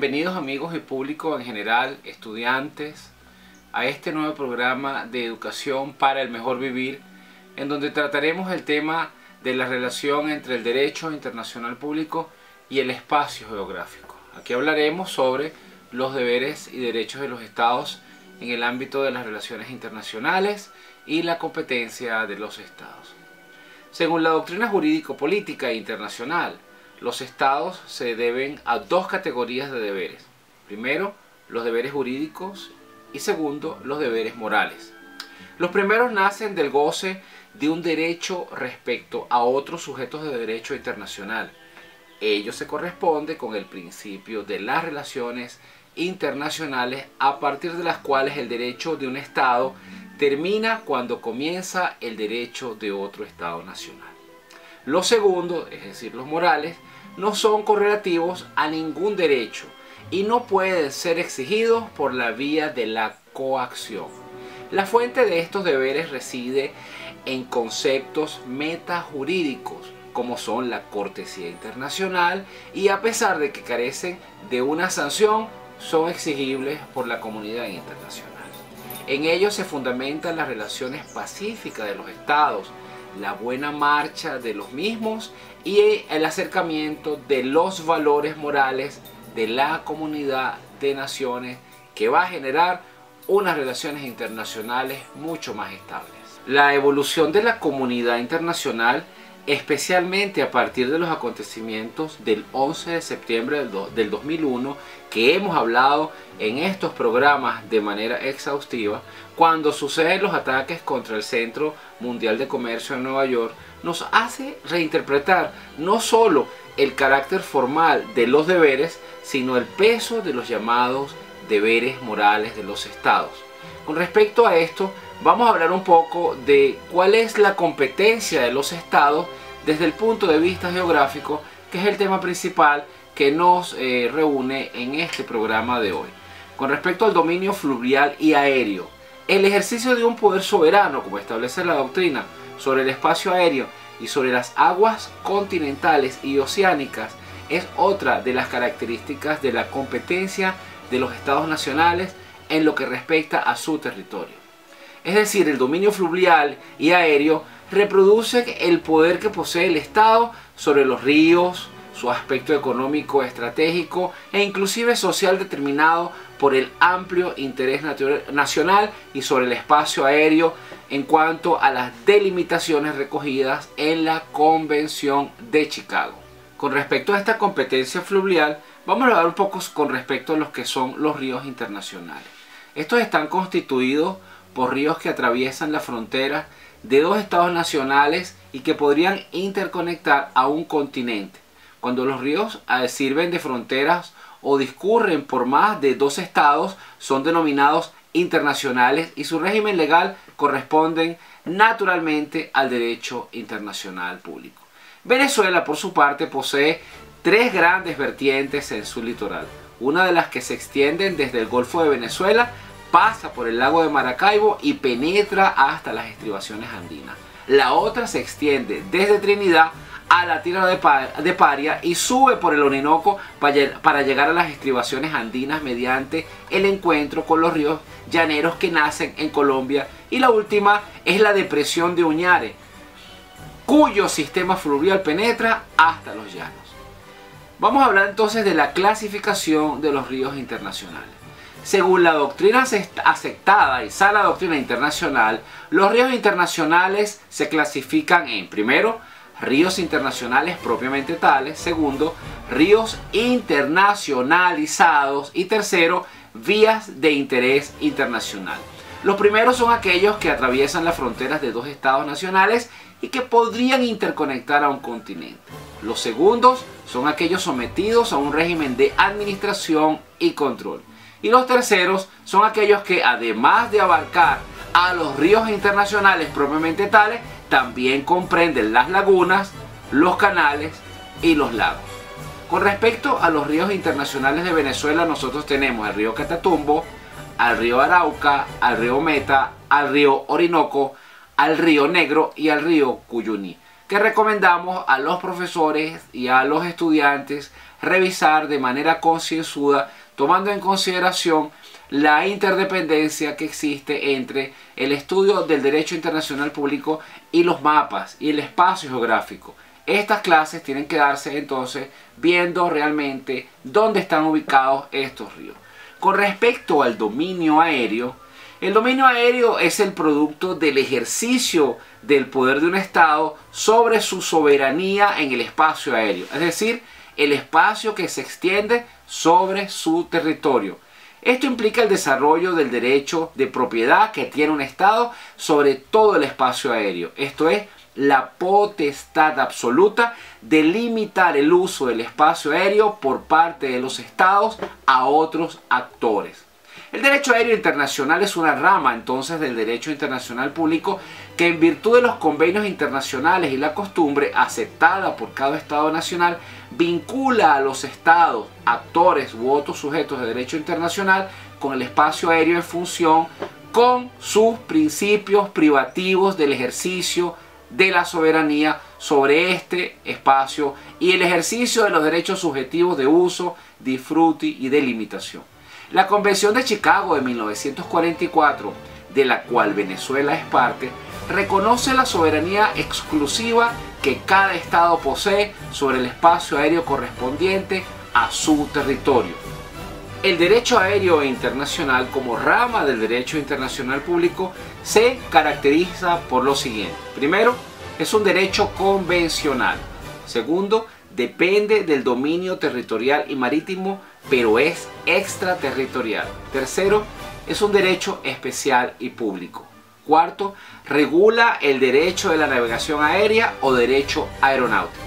Bienvenidos amigos y público en general, estudiantes, a este nuevo programa de educación para el mejor vivir, en donde trataremos el tema de la relación entre el derecho internacional público y el espacio geográfico. Aquí hablaremos sobre los deberes y derechos de los estados en el ámbito de las relaciones internacionales y la competencia de los estados. Según la doctrina jurídico-política internacional, los estados se deben a dos categorías de deberes. Primero, los deberes jurídicos y segundo, los deberes morales. Los primeros nacen del goce de un derecho respecto a otros sujetos de derecho internacional. Ello se corresponde con el principio de las relaciones internacionales, a partir de las cuales el derecho de un estado termina cuando comienza el derecho de otro estado nacional. Los segundos, es decir, los morales, no son correlativos a ningún derecho y no pueden ser exigidos por la vía de la coacción. La fuente de estos deberes reside en conceptos metajurídicos, como son la cortesía internacional, y a pesar de que carecen de una sanción, son exigibles por la comunidad internacional. En ellos se fundamentan las relaciones pacíficas de los estados, la buena marcha de los mismos y el acercamiento de los valores morales de la comunidad de naciones, que va a generar unas relaciones internacionales mucho más estables. La evolución de la comunidad internacional, especialmente a partir de los acontecimientos del 11 de septiembre del 2001, que hemos hablado en estos programas de manera exhaustiva, cuando suceden los ataques contra el Centro Mundial de Comercio en Nueva York, nos hace reinterpretar no solo el carácter formal de los deberes, sino el peso de los llamados deberes morales de los estados. Con respecto a esto, vamos a hablar un poco de cuál es la competencia de los estados desde el punto de vista geográfico, que es el tema principal que nos reúne en este programa de hoy. Con respecto al dominio fluvial y aéreo, el ejercicio de un poder soberano, como establece la doctrina, sobre el espacio aéreo y sobre las aguas continentales y oceánicas, es otra de las características de la competencia de los estados nacionales en lo que respecta a su territorio. Es decir, el dominio fluvial y aéreo reproduce el poder que posee el Estado sobre los ríos, su aspecto económico, estratégico e inclusive social determinado por el amplio interés nacional, y sobre el espacio aéreo en cuanto a las delimitaciones recogidas en la Convención de Chicago. Con respecto a esta competencia fluvial, vamos a hablar un poco con respecto a los que son los ríos internacionales. Estos están constituidos por ríos que atraviesan la frontera de dos estados nacionales y que podrían interconectar a un continente. Cuando los ríos sirven de fronteras o discurren por más de dos estados, son denominados internacionales y su régimen legal corresponde naturalmente al derecho internacional público. Venezuela, por su parte, posee tres grandes vertientes en su litoral. Una de las que se extienden desde el Golfo de Venezuela, pasa por el lago de Maracaibo y penetra hasta las estribaciones andinas. La otra se extiende desde Trinidad a la tierra de Paria y sube por el Orinoco para llegar a las estribaciones andinas mediante el encuentro con los ríos llaneros que nacen en Colombia. Y la última es la depresión de Uñare, cuyo sistema fluvial penetra hasta los llanos. Vamos a hablar entonces de la clasificación de los ríos internacionales. Según la doctrina aceptada y sana doctrina internacional, los ríos internacionales se clasifican en, primero, ríos internacionales propiamente tales; segundo, ríos internacionalizados; y tercero, vías de interés internacional. Los primeros son aquellos que atraviesan las fronteras de dos estados nacionales y que podrían interconectar a un continente. Los segundos son aquellos sometidos a un régimen de administración y control. Y los terceros son aquellos que, además de abarcar a los ríos internacionales propiamente tales, también comprenden las lagunas, los canales y los lagos. Con respecto a los ríos internacionales de Venezuela, nosotros tenemos al río Catatumbo, al río Arauca, al río Meta, al río Orinoco, al río Negro y al río Cuyuní. que recomendamos a los profesores y a los estudiantes revisar de manera concienzuda, tomando en consideración la interdependencia que existe entre el estudio del derecho internacional público y los mapas y el espacio geográfico. Estas clases tienen que darse entonces viendo realmente dónde están ubicados estos ríos. Con respecto al dominio aéreo, el dominio aéreo es el producto del ejercicio del poder de un Estado sobre su soberanía en el espacio aéreo, es decir, el espacio que se extiende sobre su territorio. Esto implica el desarrollo del derecho de propiedad que tiene un Estado sobre todo el espacio aéreo. Esto es la potestad absoluta de limitar el uso del espacio aéreo por parte de los Estados a otros actores. El derecho aéreo internacional es una rama entonces del derecho internacional público que, en virtud de los convenios internacionales y la costumbre aceptada por cada Estado nacional, vincula a los Estados, actores u otros sujetos de derecho internacional con el espacio aéreo en función con sus principios privativos del ejercicio de la soberanía sobre este espacio y el ejercicio de los derechos subjetivos de uso, disfrute y delimitación. La Convención de Chicago de 1944, de la cual Venezuela es parte, reconoce la soberanía exclusiva que cada Estado posee sobre el espacio aéreo correspondiente a su territorio. El derecho aéreo internacional, como rama del derecho internacional público, se caracteriza por lo siguiente. Primero, es un derecho convencional. Segundo, depende del dominio territorial y marítimo, pero es extraterritorial. Tercero, es un derecho especial y público. Cuarto, regula el derecho de la navegación aérea o derecho aeronáutico.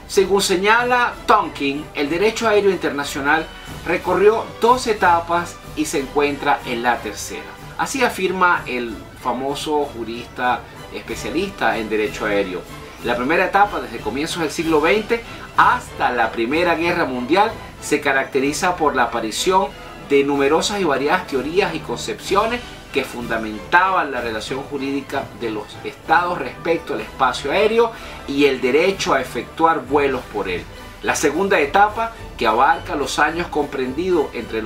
Según señala Tonkin, el derecho aéreo internacional recorrió 2 etapas y se encuentra en la tercera. Así afirma el famoso jurista especialista en derecho aéreo. La primera etapa, desde comienzos del siglo XX hasta la Primera Guerra Mundial, se caracteriza por la aparición de numerosas y variadas teorías y concepciones que fundamentaban la relación jurídica de los estados respecto al espacio aéreo y el derecho a efectuar vuelos por él. La segunda etapa, que abarca los años comprendidos entre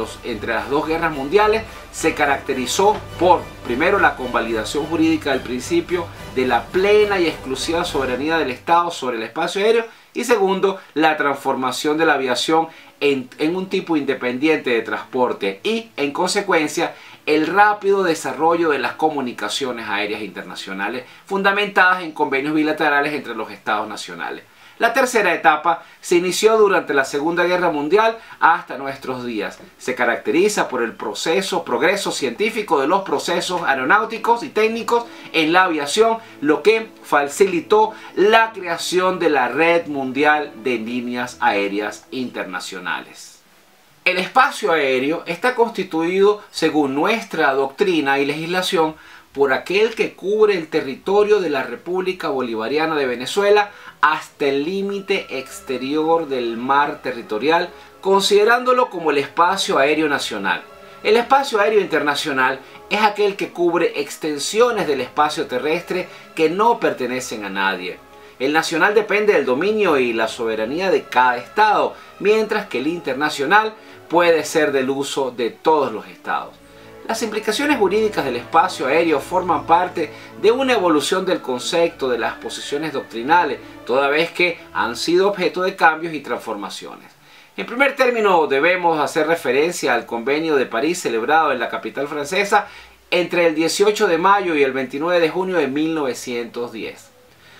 las 2 guerras mundiales, se caracterizó por, primero, la convalidación jurídica del principio de la plena y exclusiva soberanía del Estado sobre el espacio aéreo y, segundo, la transformación de la aviación en un tipo independiente de transporte y, en consecuencia, el rápido desarrollo de las comunicaciones aéreas internacionales fundamentadas en convenios bilaterales entre los Estados nacionales. La tercera etapa se inició durante la Segunda Guerra Mundial hasta nuestros días. Se caracteriza por el progreso científico de los procesos aeronáuticos y técnicos en la aviación, lo que facilitó la creación de la Red Mundial de Líneas Aéreas Internacionales. El espacio aéreo está constituido, según nuestra doctrina y legislación, por aquel que cubre el territorio de la República Bolivariana de Venezuela hasta el límite exterior del mar territorial, considerándolo como el espacio aéreo nacional. El espacio aéreo internacional es aquel que cubre extensiones del espacio terrestre que no pertenecen a nadie. El nacional depende del dominio y la soberanía de cada Estado, mientras que el internacional puede ser del uso de todos los Estados. Las implicaciones jurídicas del espacio aéreo forman parte de una evolución del concepto de las posiciones doctrinales, toda vez que han sido objeto de cambios y transformaciones. En primer término, debemos hacer referencia al Convenio de París celebrado en la capital francesa entre el 18 de mayo y el 29 de junio de 1910.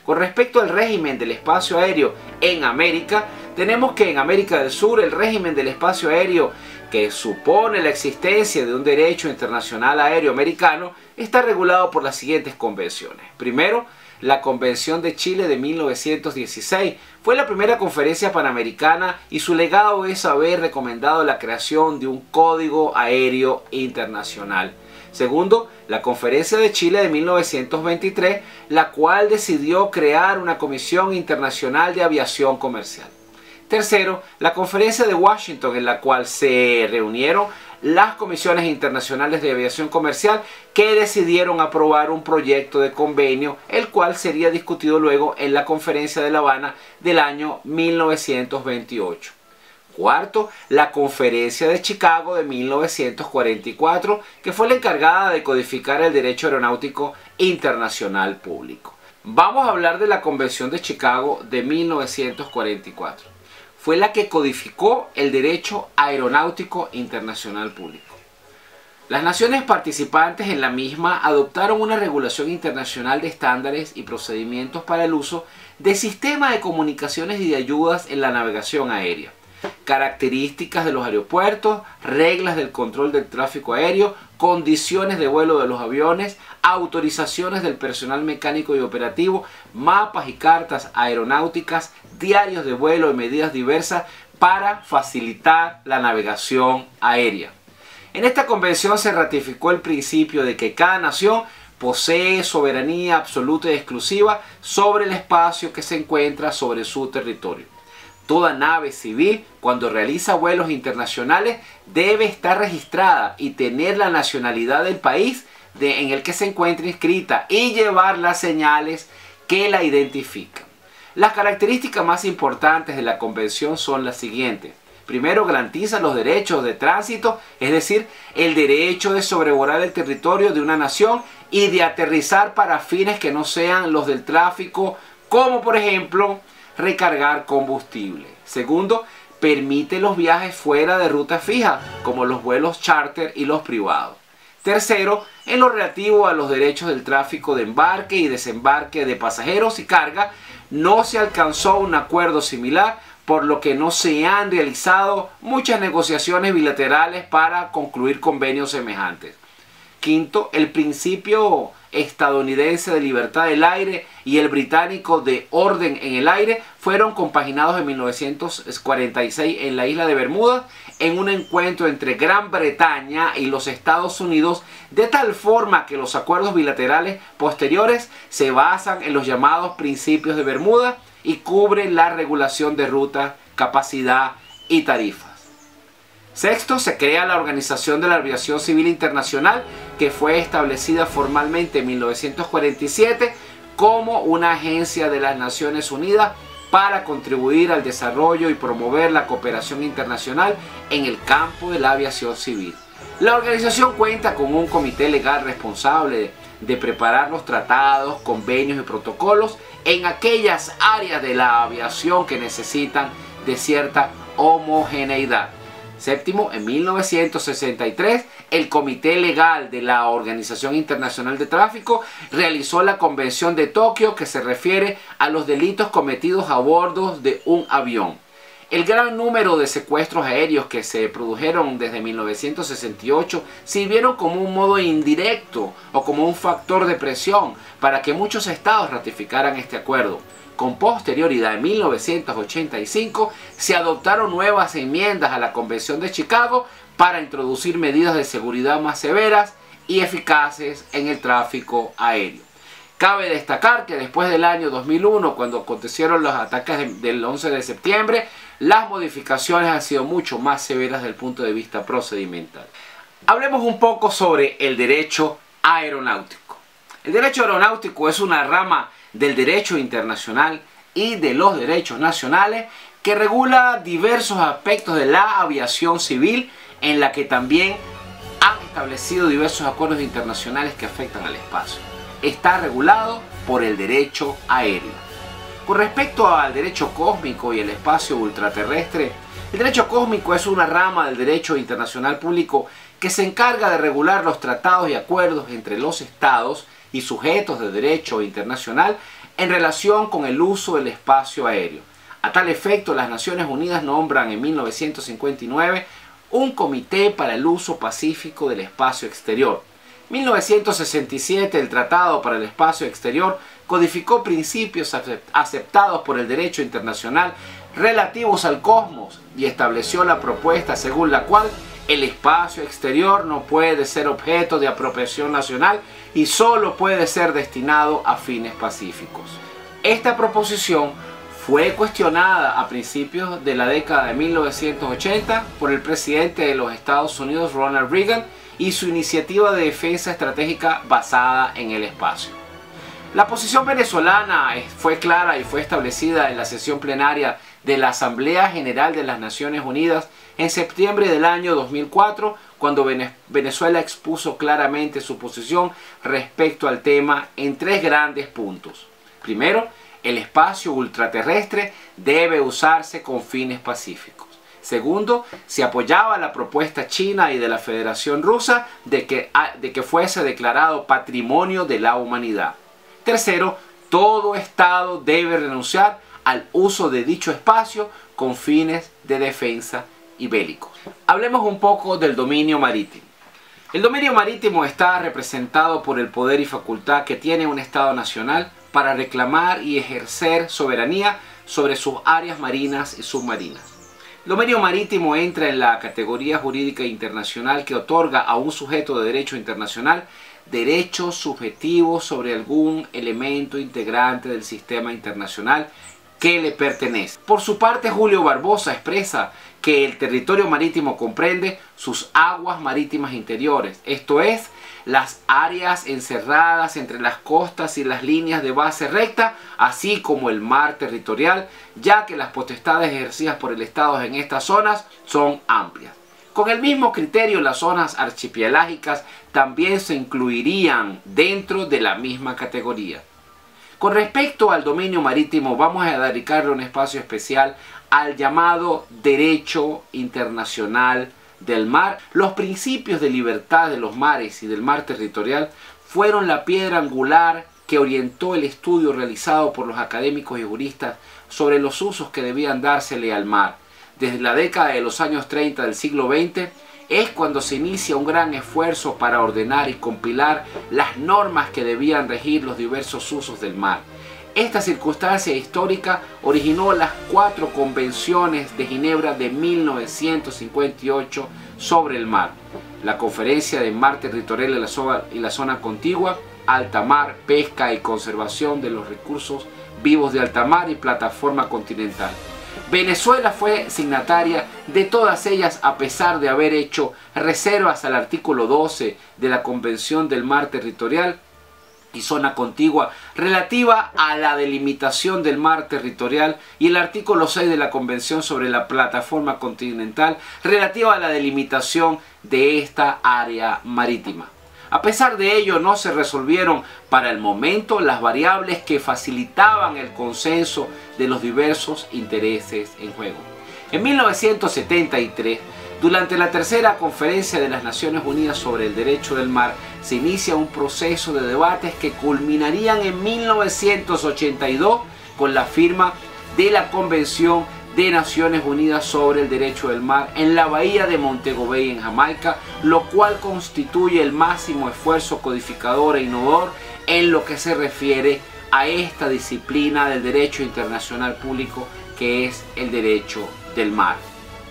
Con respecto al régimen del espacio aéreo en América, tenemos que en América del Sur el régimen del espacio aéreo, que supone la existencia de un derecho internacional aéreo americano, está regulado por las siguientes convenciones. Primero, la Convención de Chile de 1916 fue la primera conferencia panamericana y su legado es haber recomendado la creación de un Código Aéreo Internacional. Segundo, la Conferencia de Chile de 1923, la cual decidió crear una Comisión Internacional de Aviación Comercial. Tercero, la Conferencia de Washington, en la cual se reunieron las comisiones internacionales de aviación comercial, que decidieron aprobar un proyecto de convenio, el cual sería discutido luego en la Conferencia de La Habana del año 1928. Cuarto, la Conferencia de Chicago de 1944, que fue la encargada de codificar el derecho aeronáutico internacional público. Vamos a hablar de la Convención de Chicago de 1944. Fue la que codificó el derecho aeronáutico internacional público. Las naciones participantes en la misma adoptaron una regulación internacional de estándares y procedimientos para el uso de sistemas de comunicaciones y de ayudas en la navegación aérea, características de los aeropuertos, reglas del control del tráfico aéreo, condiciones de vuelo de los aviones, autorizaciones del personal mecánico y operativo, mapas y cartas aeronáuticas, diarios de vuelo y medidas diversas para facilitar la navegación aérea. En esta convención se ratificó el principio de que cada nación posee soberanía absoluta y exclusiva sobre el espacio que se encuentra sobre su territorio. Toda nave civil, cuando realiza vuelos internacionales, debe estar registrada y tener la nacionalidad del país en el que se encuentra inscrita y llevar las señales que la identifican. Las características más importantes de la convención son las siguientes. Primero, garantiza los derechos de tránsito, es decir, el derecho de sobrevolar el territorio de una nación y de aterrizar para fines que no sean los del tráfico, como por ejemplo recargar combustible. Segundo, permite los viajes fuera de ruta fija, como los vuelos charter y los privados. Tercero, en lo relativo a los derechos del tráfico de embarque y desembarque de pasajeros y carga, no se alcanzó un acuerdo similar, por lo que no se han realizado muchas negociaciones bilaterales para concluir convenios semejantes. Quinto, el principio estadounidense de libertad del aire y el británico de orden en el aire fueron compaginados en 1946 en la isla de Bermuda en un encuentro entre Gran Bretaña y los Estados Unidos, de tal forma que los acuerdos bilaterales posteriores se basan en los llamados principios de Bermuda y cubren la regulación de ruta, capacidad y tarifas. Sexto, se crea la Organización de la Aviación Civil Internacional, que fue establecida formalmente en 1947 como una agencia de las Naciones Unidas para contribuir al desarrollo y promover la cooperación internacional en el campo de la aviación civil. La organización cuenta con un comité legal responsable de preparar los tratados, convenios y protocolos en aquellas áreas de la aviación que necesitan de cierta homogeneidad. Séptimo, en 1963, el Comité Legal de la Organización Internacional de Tráfico realizó la Convención de Tokio, que se refiere a los delitos cometidos a bordo de un avión. El gran número de secuestros aéreos que se produjeron desde 1968 sirvieron como un modo indirecto o como un factor de presión para que muchos estados ratificaran este acuerdo. Con posterioridad, en 1985, se adoptaron nuevas enmiendas a la Convención de Chicago para introducir medidas de seguridad más severas y eficaces en el tráfico aéreo. Cabe destacar que después del año 2001, cuando acontecieron los ataques del 11 de septiembre, las modificaciones han sido mucho más severas desde el punto de vista procedimental. Hablemos un poco sobre el derecho aeronáutico. El derecho aeronáutico es una rama del derecho internacional y de los derechos nacionales que regula diversos aspectos de la aviación civil, en la que también han establecido diversos acuerdos internacionales que afectan al espacio. Está regulado por el derecho aéreo. Con respecto al derecho cósmico y el espacio ultraterrestre, el derecho cósmico es una rama del derecho internacional público que se encarga de regular los tratados y acuerdos entre los estados y sujetos de derecho internacional en relación con el uso del espacio aéreo. A tal efecto, las Naciones Unidas nombran en 1959 un Comité para el Uso Pacífico del Espacio Exterior. En 1967, el Tratado para el Espacio Exterior codificó principios aceptados por el derecho internacional relativos al cosmos y estableció la propuesta según la cual el espacio exterior no puede ser objeto de apropiación nacional y solo puede ser destinado a fines pacíficos. Esta proposición fue cuestionada a principios de la década de 1980 por el presidente de los Estados Unidos, Ronald Reagan, y su iniciativa de defensa estratégica basada en el espacio. La posición venezolana fue clara y fue establecida en la sesión plenaria de la Asamblea General de las Naciones Unidas en septiembre del año 2004, cuando Venezuela expuso claramente su posición respecto al tema en tres grandes puntos. Primero, el espacio ultraterrestre debe usarse con fines pacíficos. Segundo, se apoyaba la propuesta china y de la Federación Rusa de que fuese declarado patrimonio de la humanidad. Tercero, todo Estado debe renunciar al uso de dicho espacio con fines de defensa y bélicos. Hablemos un poco del dominio marítimo. El dominio marítimo está representado por el poder y facultad que tiene un Estado nacional para reclamar y ejercer soberanía sobre sus áreas marinas y submarinas. El dominio marítimo entra en la categoría jurídica internacional que otorga a un sujeto de derecho internacional derechos subjetivos sobre algún elemento integrante del sistema internacional que le pertenece. Por su parte, Julio Barbosa expresa que el territorio marítimo comprende sus aguas marítimas interiores, esto es, las áreas encerradas entre las costas y las líneas de base recta, así como el mar territorial, ya que las potestades ejercidas por el Estado en estas zonas son amplias. Con el mismo criterio, las zonas archipielagicas también se incluirían dentro de la misma categoría. Con respecto al dominio marítimo, vamos a dedicarle un espacio especial al llamado derecho internacional del mar. Los principios de libertad de los mares y del mar territorial fueron la piedra angular que orientó el estudio realizado por los académicos y juristas sobre los usos que debían dársele al mar. Desde la década de los años 30 del siglo XX es cuando se inicia un gran esfuerzo para ordenar y compilar las normas que debían regir los diversos usos del mar. Esta circunstancia histórica originó las 4 convenciones de Ginebra de 1958 sobre el mar, la Conferencia de Mar Territorial y la Zona Contigua, Alta Mar, Pesca y Conservación de los Recursos Vivos de Alta Mar y Plataforma Continental. Venezuela fue signataria de todas ellas a pesar de haber hecho reservas al artículo 12 de la Convención del Mar Territorial y Zona Contigua relativa a la delimitación del mar territorial y el artículo 6 de la Convención sobre la Plataforma Continental relativa a la delimitación de esta área marítima. A pesar de ello, no se resolvieron para el momento las variables que facilitaban el consenso de los diversos intereses en juego. En 1973, durante la tercera conferencia de las Naciones Unidas sobre el Derecho del Mar, se inicia un proceso de debates que culminarían en 1982 con la firma de la Convención de Naciones Unidas sobre el Derecho del Mar en la bahía de Montego Bay en Jamaica, lo cual constituye el máximo esfuerzo codificador e innovador en lo que se refiere a esta disciplina del derecho internacional público que es el derecho del mar.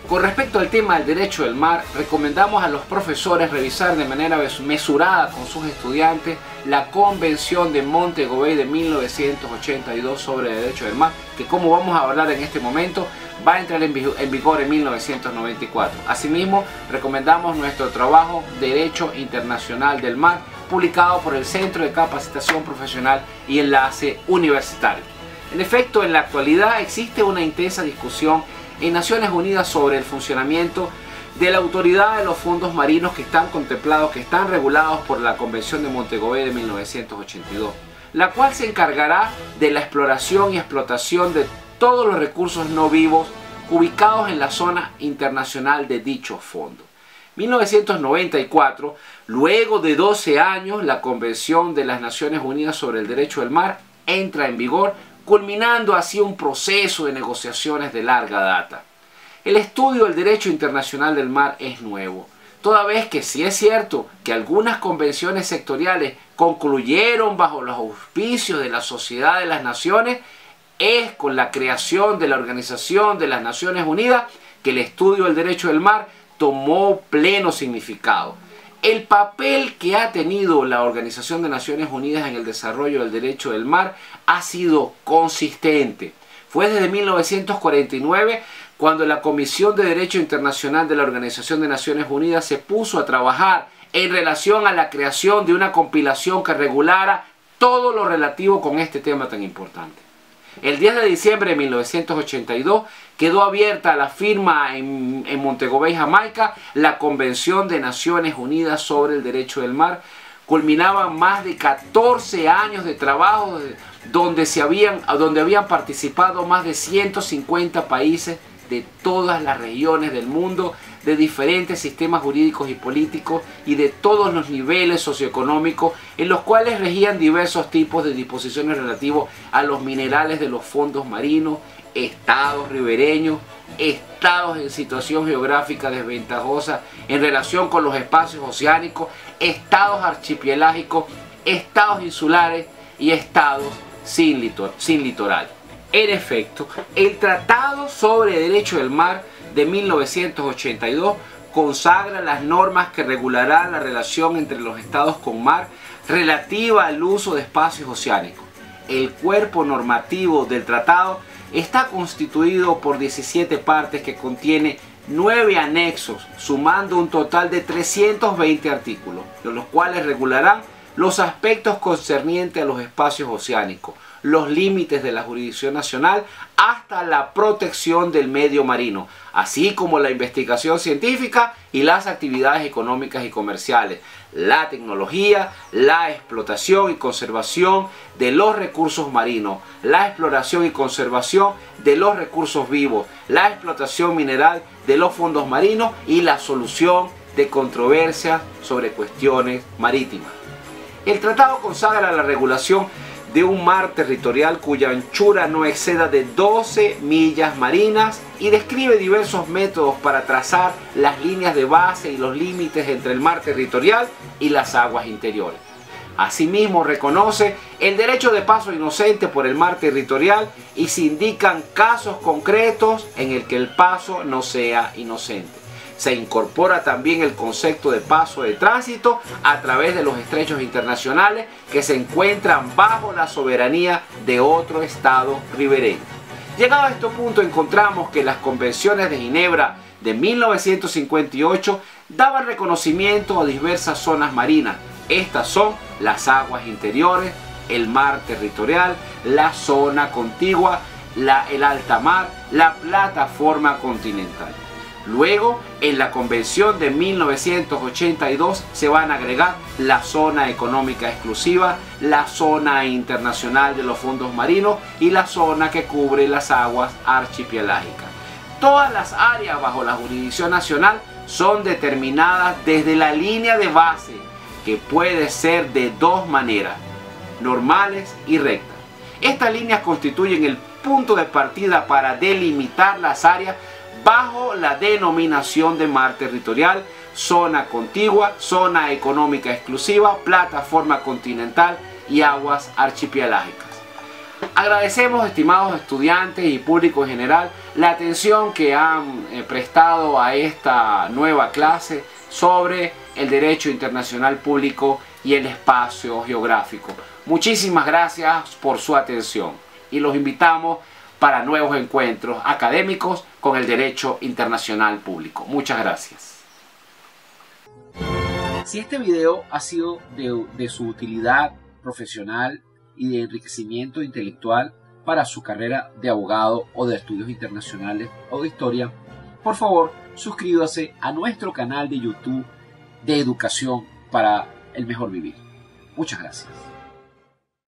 Con respecto al tema del derecho del mar, recomendamos a los profesores revisar de manera mesurada con sus estudiantes la Convención de Montego Bay de 1982 sobre el derecho del mar, que como vamos a hablar en este momento, va a entrar en vigor en 1994. Asimismo, recomendamos nuestro trabajo Derecho Internacional del Mar, publicado por el Centro de Capacitación Profesional y Enlace Universitario. En efecto, en la actualidad existe una intensa discusión en Naciones Unidas sobre el funcionamiento de la autoridad de los fondos marinos que están contemplados, que están regulados por la Convención de Montego Bay de 1982, la cual se encargará de la exploración y explotación de todos los recursos no vivos ubicados en la zona internacional de dicho fondo. 1994, luego de 12 años, la Convención de las Naciones Unidas sobre el Derecho del Mar entra en vigor, culminando así un proceso de negociaciones de larga data. El estudio del derecho internacional del mar es nuevo, toda vez que sí es cierto que algunas convenciones sectoriales concluyeron bajo los auspicios de la Sociedad de las Naciones, es con la creación de la Organización de las Naciones Unidas que el estudio del derecho del mar tomó pleno significado. El papel que ha tenido la Organización de Naciones Unidas en el desarrollo del derecho del mar ha sido consistente, Fue desde 1949 cuando la Comisión de Derecho Internacional de la Organización de Naciones Unidas se puso a trabajar en relación a la creación de una compilación que regulara todo lo relativo con este tema tan importante. El 10 de diciembre de 1982 quedó abierta a la firma en Montego Bay, Jamaica, la Convención de Naciones Unidas sobre el Derecho del Mar. Culminaban más de 14 años de trabajo donde habían participado más de 150 países de todas las regiones del mundo, de diferentes sistemas jurídicos y políticos y de todos los niveles socioeconómicos, en los cuales regían diversos tipos de disposiciones relativos a los minerales de los fondos marinos, estados ribereños, estados en situación geográfica desventajosa en relación con los espacios oceánicos, estados archipelágicos, estados insulares y estados sin litoral. En efecto, el Tratado sobre Derecho del Mar de 1982 consagra las normas que regularán la relación entre los estados con mar relativa al uso de espacios oceánicos. El cuerpo normativo del tratado está constituido por 17 partes que contiene 9 anexos, sumando un total de 320 artículos, los cuales regularán los aspectos concernientes a los espacios oceánicos, los límites de la jurisdicción nacional hasta la protección del medio marino, así como la investigación científica y las actividades económicas y comerciales, la tecnología, la explotación y conservación de los recursos marinos, la exploración y conservación de los recursos vivos, la explotación mineral de los fondos marinos y la solución de controversias sobre cuestiones marítimas. El tratado consagra la regulación de un mar territorial cuya anchura no exceda de 12 millas marinas y describe diversos métodos para trazar las líneas de base y los límites entre el mar territorial y las aguas interiores. Asimismo, reconoce el derecho de paso inocente por el mar territorial y se indican casos concretos en el que el paso no sea inocente. Se incorpora también el concepto de paso de tránsito a través de los estrechos internacionales que se encuentran bajo la soberanía de otro estado ribereño. Llegado a este punto, encontramos que las convenciones de Ginebra de 1958 daban reconocimiento a diversas zonas marinas. Estas son las aguas interiores, el mar territorial, la zona contigua, el alta mar, la plataforma continental. Luego, en la Convención de 1982 se van a agregar la zona económica exclusiva, la zona internacional de los fondos marinos y la zona que cubre las aguas archipelágicas. Todas las áreas bajo la jurisdicción nacional son determinadas desde la línea de base, que puede ser de dos maneras, normales y rectas. Estas líneas constituyen el punto de partida para delimitar las áreas bajo la denominación de mar territorial, zona contigua, zona económica exclusiva, plataforma continental y aguas archipelágicas. Agradecemos, estimados estudiantes y público en general, la atención que han prestado a esta nueva clase sobre el derecho internacional público y el espacio geográfico. Muchísimas gracias por su atención y los invitamos para nuevos encuentros académicos con el derecho internacional público. Muchas gracias. Si este video ha sido de su utilidad profesional y de enriquecimiento intelectual para su carrera de abogado o de estudios internacionales o de historia, por favor suscríbase a nuestro canal de YouTube de educación para el mejor vivir. Muchas gracias.